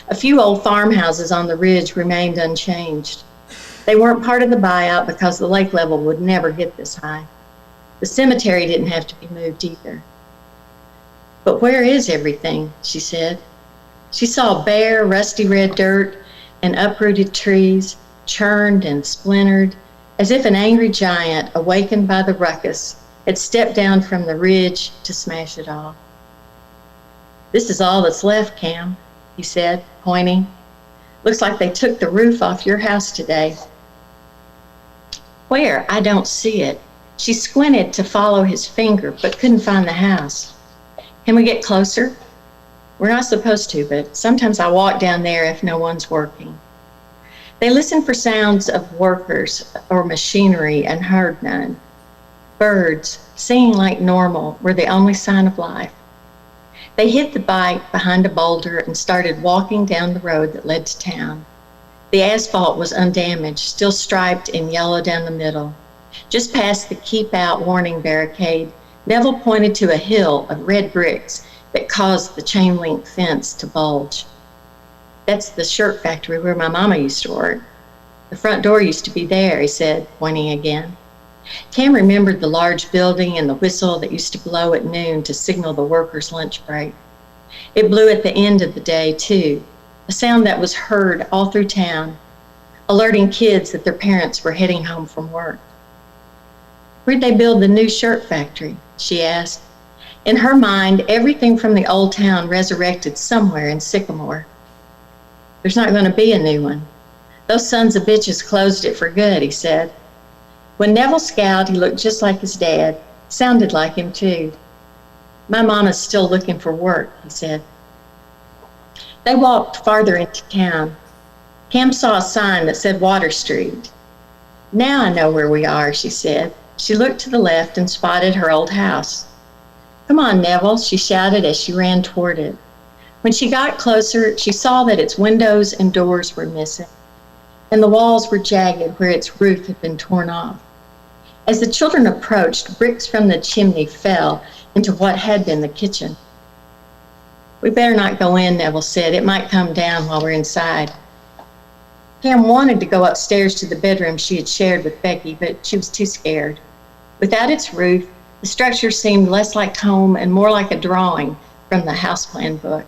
A few old farmhouses on the ridge remained unchanged. They weren't part of the buyout because the lake level would never get this high. The cemetery didn't have to be moved either. But where is everything? She said. She saw bare, rusty red dirt and uprooted trees, churned and splintered, as if an angry giant, awakened by the ruckus, had stepped down from the ridge to smash it all. This is all that's left, Cam, he said, pointing. Looks like they took the roof off your house today. Where? I don't see it. She squinted to follow his finger, but couldn't find the house. Can we get closer? We're not supposed to, but sometimes I walk down there if no one's working. They listened for sounds of workers or machinery and heard none. Birds, singing like normal, were the only sign of life. They hid the bike behind a boulder and started walking down the road that led to town. The asphalt was undamaged, still striped in yellow down the middle. Just past the Keep Out warning barricade, Neville pointed to a hill of red bricks that caused the chain link fence to bulge. That's the shirt factory where my mama used to work. The front door used to be there, he said, pointing again. Cam remembered the large building and the whistle that used to blow at noon to signal the workers' lunch break. It blew at the end of the day, too, a sound that was heard all through town, alerting kids that their parents were heading home from work. Where'd they build the new shirt factory? She asked. In her mind, everything from the old town resurrected somewhere in Sycamore. There's not going to be a new one. Those sons of bitches closed it for good, he said. When Neville scowled, he looked just like his dad. Sounded like him, too. My mama's still looking for work, he said. They walked farther into town. Cam saw a sign that said Water Street. Now I know where we are, she said. She looked to the left and spotted her old house. Come on, Neville, she shouted as she ran toward it. When she got closer, she saw that its windows and doors were missing, and the walls were jagged where its roof had been torn off. As the children approached, bricks from the chimney fell into what had been the kitchen. We better not go in, Neville said. It might come down while we're inside. Cam wanted to go upstairs to the bedroom she had shared with Becky, but she was too scared. Without its roof, the structure seemed less like home and more like a drawing from the house plan book.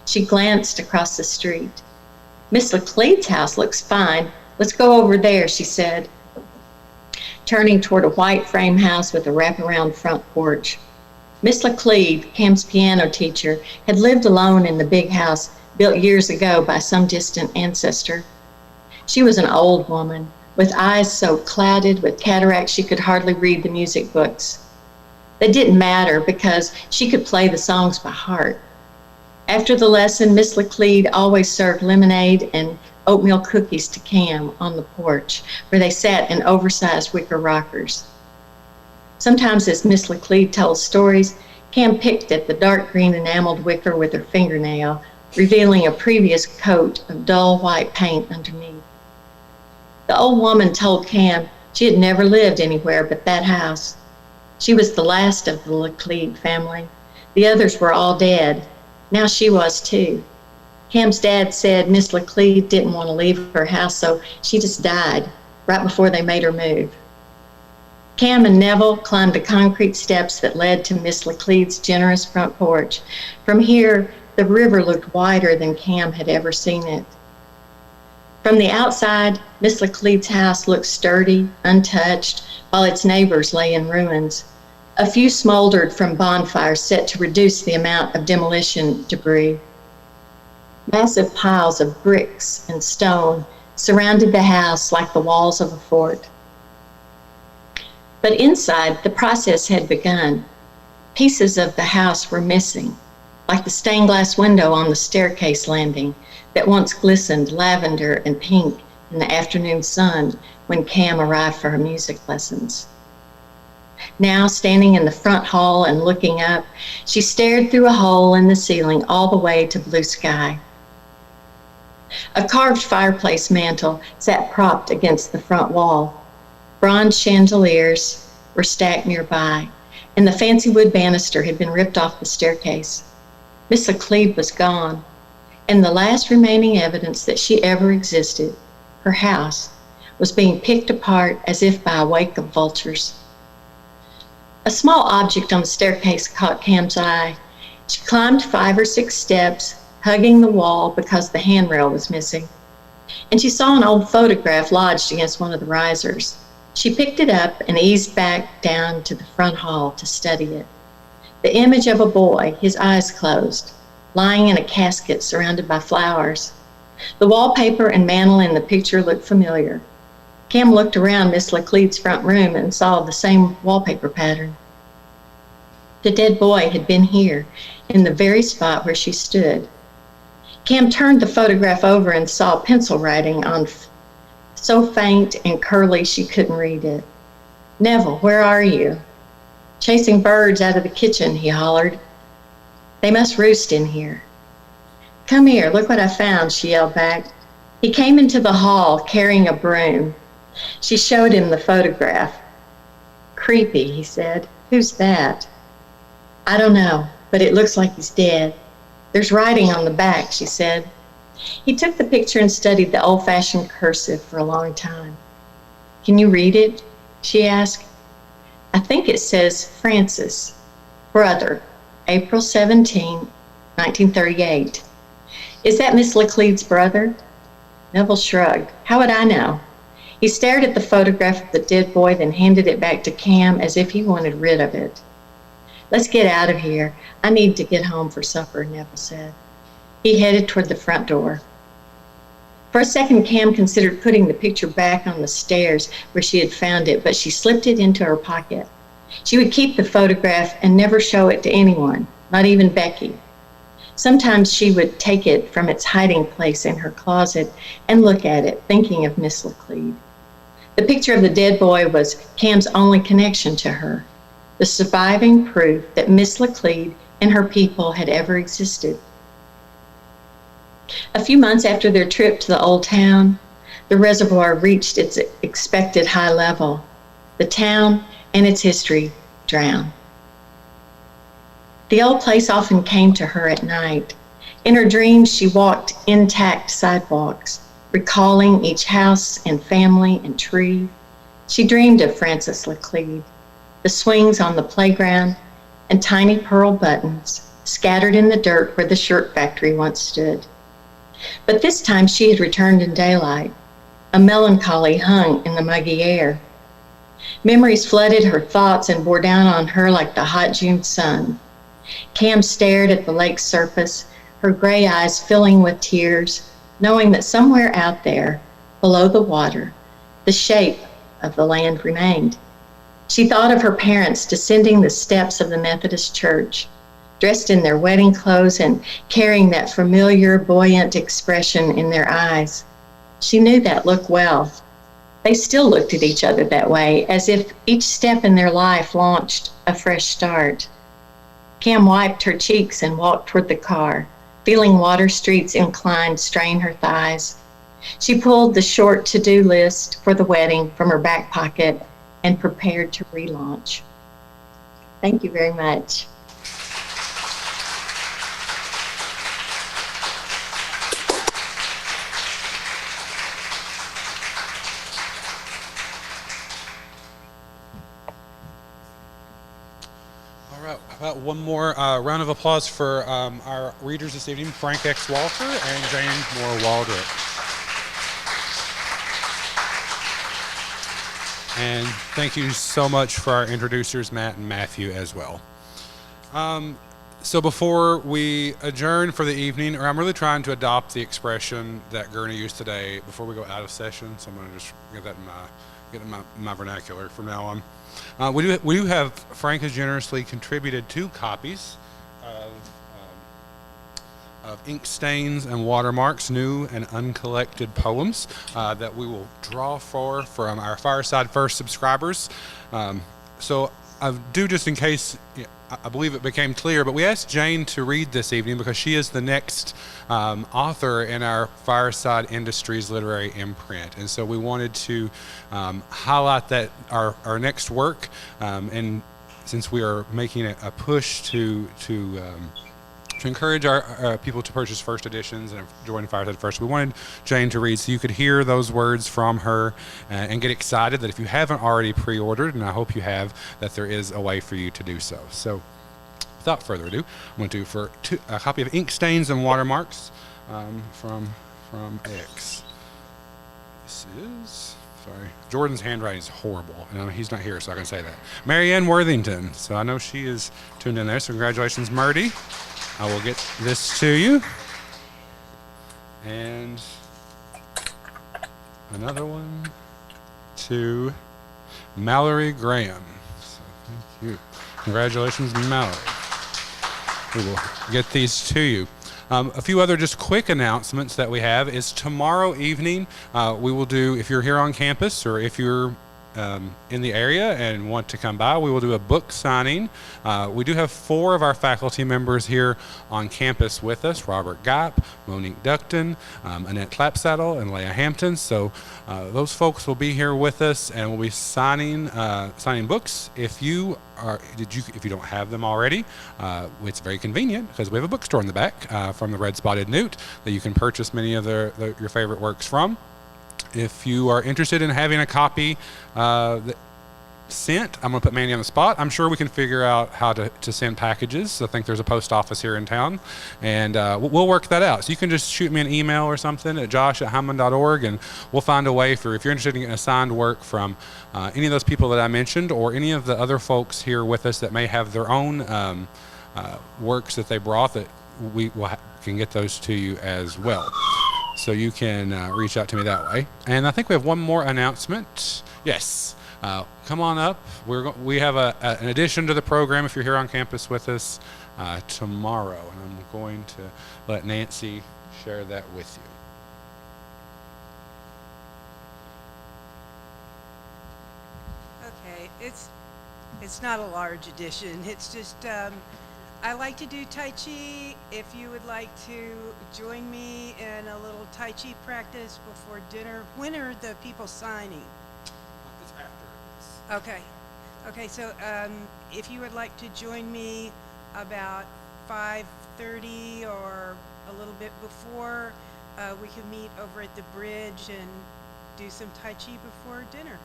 She glanced across the street. Miss Laclede's house looks fine. Let's go over there, she said, turning toward a white frame house with a wraparound front porch. Miss Laclede, Cam's piano teacher, had lived alone in the big house built years ago by some distant ancestor. She was an old woman, with eyes so clouded with cataracts she could hardly read the music books. That didn't matter because she could play the songs by heart. After the lesson, Miss Laclede always served lemonade and oatmeal cookies to Cam on the porch, where they sat in oversized wicker rockers. Sometimes as Miss Laclede told stories, Cam picked at the dark green enameled wicker with her fingernail, revealing a previous coat of dull white paint underneath. The old woman told Cam she had never lived anywhere but that house. She was the last of the Laclede family. The others were all dead. Now she was too. Cam's dad said Miss Laclede didn't want to leave her house, so she just died right before they made her move. Cam and Neville climbed the concrete steps that led to Miss Laclede's generous front porch. From here, the river looked wider than Cam had ever seen it. From the outside, Miss Laclede's house looked sturdy, untouched, while its neighbors lay in ruins. A few smoldered from bonfires set to reduce the amount of demolition debris. Massive piles of bricks and stone surrounded the house like the walls of a fort. But inside, the process had begun. Pieces of the house were missing, like the stained glass window on the staircase landing that once glistened lavender and pink in the afternoon sun when Cam arrived for her music lessons. Now, standing in the front hall and looking up, she stared through a hole in the ceiling all the way to blue sky. A carved fireplace mantel sat propped against the front wall. Bronze chandeliers were stacked nearby, and the fancy wood banister had been ripped off the staircase. Miss Laclede was gone, and the last remaining evidence that she ever existed, her house, was being picked apart as if by a wake of vultures. A small object on the staircase caught Cam's eye. She climbed 5 or 6 steps, hugging the wall because the handrail was missing, and she saw an old photograph lodged against one of the risers. She picked it up and eased back down to the front hall to study it. The image of a boy, his eyes closed, lying in a casket surrounded by flowers. The wallpaper and mantel in the picture looked familiar. Cam looked around Miss Laclede's front room and saw the same wallpaper pattern. The dead boy had been here, in the very spot where she stood. Cam turned the photograph over and saw pencil writing on so faint and curly she couldn't read it. "Neville, where are you?" "Chasing birds out of the kitchen," he hollered. "They must roost in here." "Come here, look what I found," she yelled back. He came into the hall carrying a broom. She showed him the photograph. "Creepy," he said. "Who's that?" "I don't know, but it looks like he's dead. There's writing on the back," she said. He took the picture and studied the old-fashioned cursive for a long time. "Can you read it?" she asked. "I think it says Francis, brother, April 17, 1938. Is that Miss Laclede's brother?" Neville shrugged. "How would I know?" He stared at the photograph of the dead boy, then handed it back to Cam as if he wanted rid of it. "Let's get out of here. I need to get home for supper," Neville said. He headed toward the front door. For a second, Cam considered putting the picture back on the stairs where she had found it, but she slipped it into her pocket. She would keep the photograph and never show it to anyone, not even Becky. Sometimes she would take it from its hiding place in her closet and look at it, thinking of Miss Laclede. The picture of the dead boy was Cam's only connection to her, the surviving proof that Miss Laclede and her people had ever existed. A few months after their trip to the old town, the reservoir reached its expected high level. The town and its history drowned. The old place often came to her at night. In her dreams, she walked intact sidewalks, recalling each house and family and tree. She dreamed of Frances Laclede, the swings on the playground, and tiny pearl buttons scattered in the dirt where the shirt factory once stood. But this time she had returned in daylight. A melancholy hung in the muggy air. Memories flooded her thoughts and bore down on her like the hot June sun. Cam stared at the lake's surface, her gray eyes filling with tears, knowing that somewhere out there, below the water, the shape of the land remained. She thought of her parents descending the steps of the Methodist church, dressed in their wedding clothes and carrying that familiar, buoyant expression in their eyes. She knew that look well. They still looked at each other that way, as if each step in their life launched a fresh start. Cam wiped her cheeks and walked toward the car, feeling Water Street's incline strain her thighs. She pulled the short to-do list for the wedding from her back pocket and prepared to relaunch. Thank you very much. About one more round of applause for our readers this evening, Frank X. Walker and Jayne Moore Waldrop. And thank you so much for our introducers, Matt and Matthew, as well. So before we adjourn for the evening, or I'm really trying to adopt the expression that Gurney used today before we go out of session, so I'm going to just get that in my vernacular from now on. We do have, Frank has generously contributed 2 copies of Ink Stains and Watermarks, new and uncollected poems that we will draw from our Fireside First subscribers. So I do, just in case, I believe it became clear, but we asked Jayne to read this evening because she is the next author in our Fireside Industries literary imprint. And so we wanted to highlight that our next work, and since we are making a push to encourage our people to purchase first editions and join Fireside First, we wanted Jayne to read so you could hear those words from her and get excited that if you haven't already pre-ordered, and I hope you have, that there is a way for you to do so. So without further ado, I'm going to do for a copy of Ink Stains and Watermarks from X. This is, sorry, Jordan's handwriting is horrible, and he's not here, so I can say that. Marianne Worthington. So I know she is tuned in there, so congratulations, Murdy. I will get this to you. And another one to Mallory Graham. So thank you. Congratulations, Mallory. We will get these to you. A few other just quick announcements that we have is tomorrow evening we will do, if you're here on campus or if you're in the area and want to come by, we will do a book signing. We do have 4 of our faculty members here on campus with us: Robert Geip, Monique Ducton, Annette Clapsaddle, and Leah Hampton. So those folks will be here with us, and we'll be signing books. If you don't have them already, it's very convenient because we have a bookstore in the back from the Red Spotted Newt that you can purchase many of your favorite works from. If you are interested in having a copy sent, I'm going to put Mandy on the spot. I'm sure we can figure out how to send packages. I think there's a post office here in town, and we'll work that out. So you can just shoot me an email or something at josh@heimann.org, and we'll find a way for, if you're interested in getting assigned work from any of those people that I mentioned or any of the other folks here with us that may have their own works that they brought, that we can get those to you as well. So you can reach out to me that way. And I think we have one more announcement. Yes. Come on up. We have an addition to the program if you're here on campus with us tomorrow. And I'm going to let Nancy share that with you. Okay, it's not a large addition. It's just I like to do Tai Chi. If you would like to join me in a little Tai Chi practice before dinner, when are the people signing? It's after this. Okay, so if you would like to join me about 5:30 or a little bit before, we can meet over at the bridge and do some Tai Chi before dinner.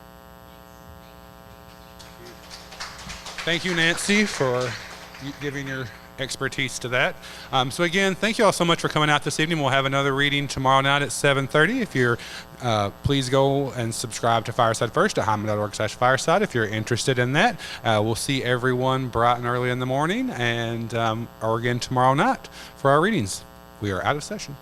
Thank you, Nancy, for giving your expertise to that. So again, thank you all so much for coming out this evening. We'll have another reading tomorrow night at 7:30. If you're, please go and subscribe to Fireside First at hyman.org/fireside if you're interested in that. We'll see everyone bright and early in the morning, and or again tomorrow night for our readings. We are out of session.